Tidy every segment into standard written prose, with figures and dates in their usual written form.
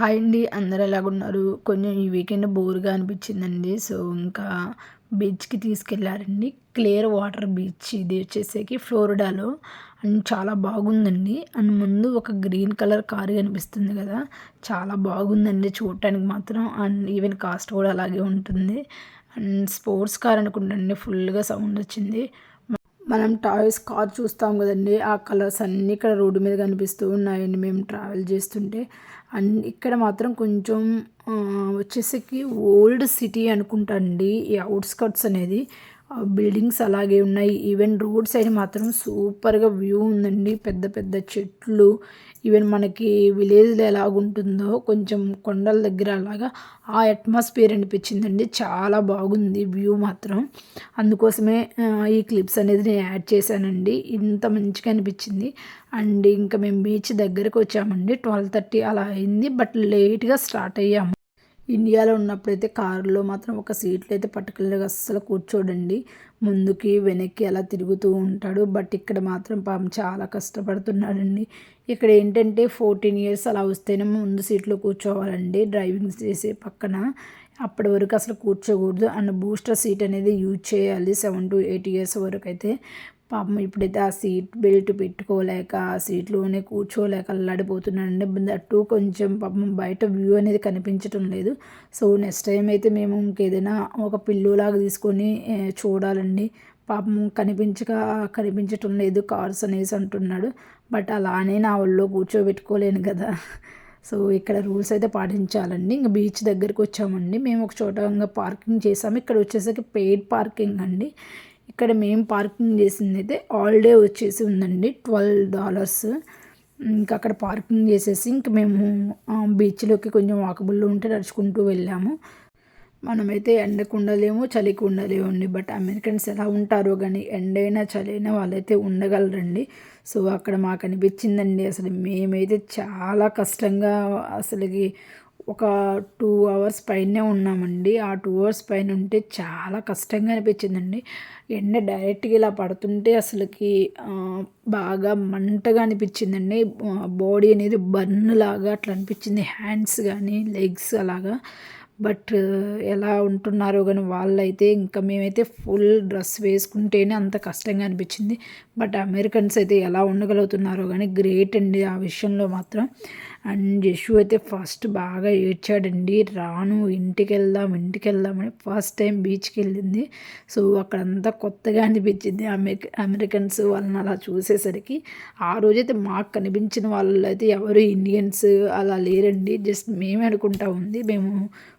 Hi అండి, అందరూ ఎలాగున్నారు? కొంచెం ఈ వీకెండ్ బోర్‌గా అనిపించిందండి. సో, ఇంకా బీచ్‌కి తీసుకెళ్లారండి. క్లియర్ వాటర్ బీచ్ ఇది వచ్చేసేకి ఫ్లోరిడాలో. అండ్ చాలా బాగుందండి. అండ్ ముందు ఒక గ్రీన్ కలర్ కారు కనిపిస్తుంది కదా! చాలా బాగుందండి చూడటానికి మాత్రం. అండ్ ఈవెన్ కాస్ట్ కూడా అలాగే ఉంటుంది. అండ్ స్పోర్ట్స్ కార్ అనుకుంటండి. ఫుల్‌గా సౌండ్ వచ్చింది. మనం టాయ్స్ కార్ చూస్తాం కదండీ! ఆ కలర్స్ అన్నీ ఇక్కడ రోడ్డు మీద కనిపిస్తూ ఉన్నాయండి మేము ట్రావెల్ చేస్తుంటే. అండ్ ఇక్కడ మాత్రం కొంచెం వచ్చేసరికి ఓల్డ్ సిటీ అనుకుంటా అండి. ఈ ఔట్‌స్కర్ట్స్ అనేది. బిల్డింగ్స్ అలాగే ఉన్నాయి. ఈవెన్ రోడ్ సైడ్ మాత్రం సూపర్‌గా వ్యూ ఉందండి. పెద్ద పెద్ద చెట్లు. ఈవెన్ మనకి విలేజ్‌లో ఎలాగుంటుందో కొంచెం కొండల దగ్గర అలాగా ఆ అట్మాస్ఫియర్ అనిపించిందండి. చాలా బాగుంది వ్యూ మాత్రం. అందుకోసమే ఈ క్లిప్స్ అనేది నేను యాడ్ చేశానండి. ఇంత మంచిగా అనిపించింది. అండ్ ఇంకా మేము బీచ్ దగ్గరకు వచ్చామండి. 12:30 అలా అయింది. బట్ లేట్‌గా స్టార్ట్ అయ్యాము. ఇండియాలో ఉన్నప్పుడైతే కారులో మాత్రం ఒక సీట్లో అయితే పర్టికులర్గా అస్సలు కూర్చోడండి. ముందుకి వెనక్కి అలా తిరుగుతూ ఉంటాడు. బట్ ఇక్కడ మాత్రం పాపం చాలా కష్టపడుతున్నాడండి. ఇక్కడ ఏంటంటే 14 ఇయర్స్ అలా వస్తేనే ముందు సీట్లో కూర్చోవాలండి డ్రైవింగ్ చేసే పక్కన. అప్పటి వరకు అసలు కూర్చోకూడదు. అండ్ బూస్టర్ సీట్ అనేది యూజ్ చేయాలి 7 to 8 ఇయర్స్ వరకు అయితే. పాపం ఇప్పుడైతే ఆ సీట్ బెల్ట్ పెట్టుకోలేక ఆ సీట్లోనే కూర్చోలేక అల్లాడిపోతున్నాడండి. దట్టు కొంచెం పాపం బయట వ్యూ అనేది కనిపించటం లేదు. సో నెక్స్ట్ టైం అయితే మేము ఇంకేదైనా ఒక పిల్లోలాగా తీసుకొని చూడాలండి. పాపం కనిపించటం లేదు కార్స్ అనేసి అంటున్నాడు. బట్ అలానే నా ఒళ్ళో కూర్చోబెట్టుకోలేను కదా! సో ఇక్కడ రూల్స్ అయితే పాటించాలండి. ఇంక బీచ్ దగ్గరికి వచ్చామండి. మేము ఒక చోట ఇంక పార్కింగ్ చేసాము. ఇక్కడ వచ్చేసరికి పెయిడ్ పార్కింగ్ అండి. ఇక్కడ మేము పార్కింగ్ చేసిందైతే ఆల్ డే వచ్చేసి ఉందండి $12. ఇంకా అక్కడ పార్కింగ్ చేసేసి ఇంక మేము బీచ్లోకి కొంచెం వాకబుల్లో ఉంటే నడుచుకుంటూ వెళ్ళాము. మనమైతే ఎండకు ఉండలేము, చలికి ఉండలేము అండి. బట్ అమెరికన్స్ ఎలా ఉంటారో కానీ ఎండైనా చలైనా వాళ్ళైతే ఉండగలరండి. సో అక్కడ మాకు అనిపించిందండి. అసలు మేమైతే చాలా కష్టంగా అసలుకి ఒక 2 అవర్స్ పైనే ఉన్నామండి. ఆ 2 అవర్స్ పైన ఉంటే చాలా కష్టంగా అనిపించిందండి. ఎండ డైరెక్ట్గా ఇలా పడుతుంటే అసలుకి బాగా మంటగా అనిపించిందండి. బాడీ అనేది బర్న్ లాగా అట్లా అనిపించింది. హ్యాండ్స్ కానీ లెగ్స్ అలాగా. బట్ ఎలా ఉంటున్నారో కానీ వాళ్ళైతే ఇంకా మేమైతే ఫుల్ డ్రెస్ వేసుకుంటేనే అంత కష్టంగా అనిపించింది. బట్ అమెరికన్స్ అయితే ఎలా ఉండగలుగుతున్నారో కానీ గ్రేట్ అండి ఆ విషయంలో మాత్రం. అండ్ జషు అయితే ఫస్ట్ బాగా ఏడ్చాడండి. రాను ఇంటికి వెళ్దాం అని ఫస్ట్ టైం బీచ్కి వెళ్ళింది. సో అక్కడంతా కొత్తగా అనిపించింది. అమెరికన్స్ వాళ్ళని అలా చూసేసరికి. ఆ రోజైతే మాకు కనిపించిన వాళ్ళు అయితే ఎవరు ఇండియన్స్ అలా లేరండి. జస్ట్ మేమే అనుకుంటా ఉంది. మేము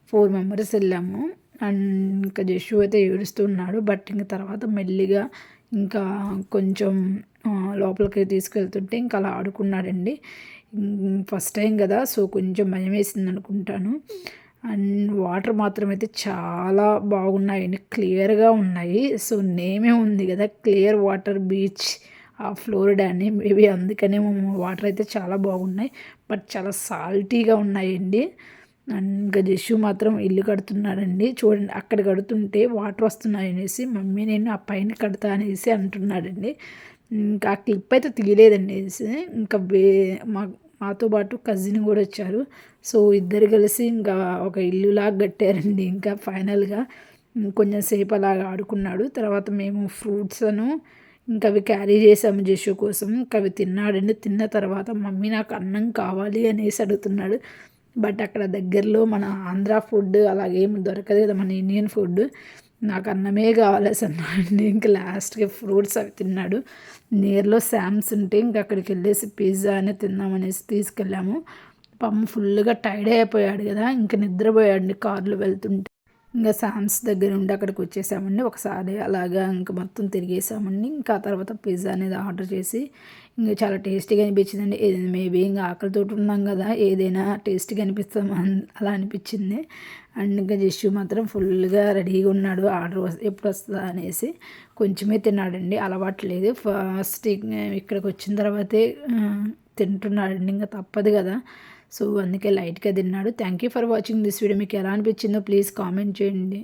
4 మెంబర్స్ వెళ్ళాము. అండ్ ఇంకా జషు అయితే ఏడుస్తున్నాడు. బట్ ఇంక తర్వాత మెల్లిగా ఇంకా కొంచెం లోపలికి తీసుకెళ్తుంటే ఇంకా అలా ఆడుకున్నాడండి. ఫస్ట్ టైం కదా, సో కొంచెం భయం వేసింది అనుకుంటాను. అండ్ వాటర్ మాత్రం అయితే చాలా బాగున్నాయండి. క్లియర్గా ఉన్నాయి. సో నేమే ఉంది కదా క్లియర్ వాటర్ బీచ్ ఫ్లోరిడా అని. మేబీ అందుకనే వాటర్ అయితే చాలా బాగున్నాయి. బట్ చాలా సాల్టీగా ఉన్నాయండి. అండ్ ఇంకా జషు మాత్రం ఇల్లు కడుతున్నాడండి. చూడండి అక్కడ కడుతుంటే వాటర్ వస్తున్నాయి అనేసి మమ్మీ నేను ఆ పైన కడతా అనేసి అంటున్నాడండి. ఇంకా ఆ క్లిప్ అయితే తీయలేదండి అనేసి. ఇంకా మాతో పాటు కజిన్ కూడా వచ్చారు. సో ఇద్దరు కలిసి ఇంకా ఒక ఇల్లులాగా కట్టారండి. ఇంకా ఫైనల్గా కొంచెం సేపు అలాగా ఆడుకున్నాడు. తర్వాత మేము ఫ్రూట్స్ను ఇంకా అవి క్యారీ చేసాము జషు కోసం. ఇంకా అవి తిన్నాడండి. తిన్న తర్వాత మమ్మీ నాకు అన్నం కావాలి అనేసి అడుగుతున్నాడు. బట్ అక్కడ దగ్గరలో మన ఆంధ్ర ఫుడ్ అలాగేమి దొరకదు కదా, మన ఇండియన్ ఫుడ్. నాకు అన్నమే కావాలేసి అన్నాడండి. ఇంకా లాస్ట్గా ఫ్రూట్స్ అవి తిన్నాడు. నియర్లో శామ్స్ ఉంటే ఇంక అక్కడికి వెళ్ళేసి పిజ్జా అని తిందామనేసి తీసుకెళ్ళాము. పాపం ఫుల్గా టైర్డ్ అయిపోయాడు కదా, ఇంక నిద్రపోయాడు కార్లో వెళ్తుంటే. ఇంకా శామ్స్ దగ్గర ఉండి అక్కడికి వచ్చేసామండి. ఒకసారి అలాగా ఇంకా మొత్తం తిరిగేసామండి. ఇంకా ఆ తర్వాత పిజ్జా అనేది ఆర్డర్ చేసి ఇంకా చాలా టేస్టీగా అనిపించిందండి. మేబీ ఇంకా ఆకలితోటి ఉన్నాం కదా, ఏదైనా టేస్టీగా అనిపిస్తాం అలా అనిపించింది. అండ్ ఇంకా జస్సు మాత్రం ఫుల్గా రెడీగా ఉన్నాడు ఆర్డర్ ఎప్పుడు వస్తుందా అనేసి. కొంచెమే తిన్నాడండి, అలవాటు లేదు. ఫస్ట్ ఇక్కడికి వచ్చిన తర్వాతే తింటున్నాడండి, ఇంకా తప్పదు కదా. సో అందుకే లైట్గా తిన్నాడు. Thank you for watching this video. మీకు ఎలా అనిపించిందో ప్లీజ్ కామెంట్ చేయండి.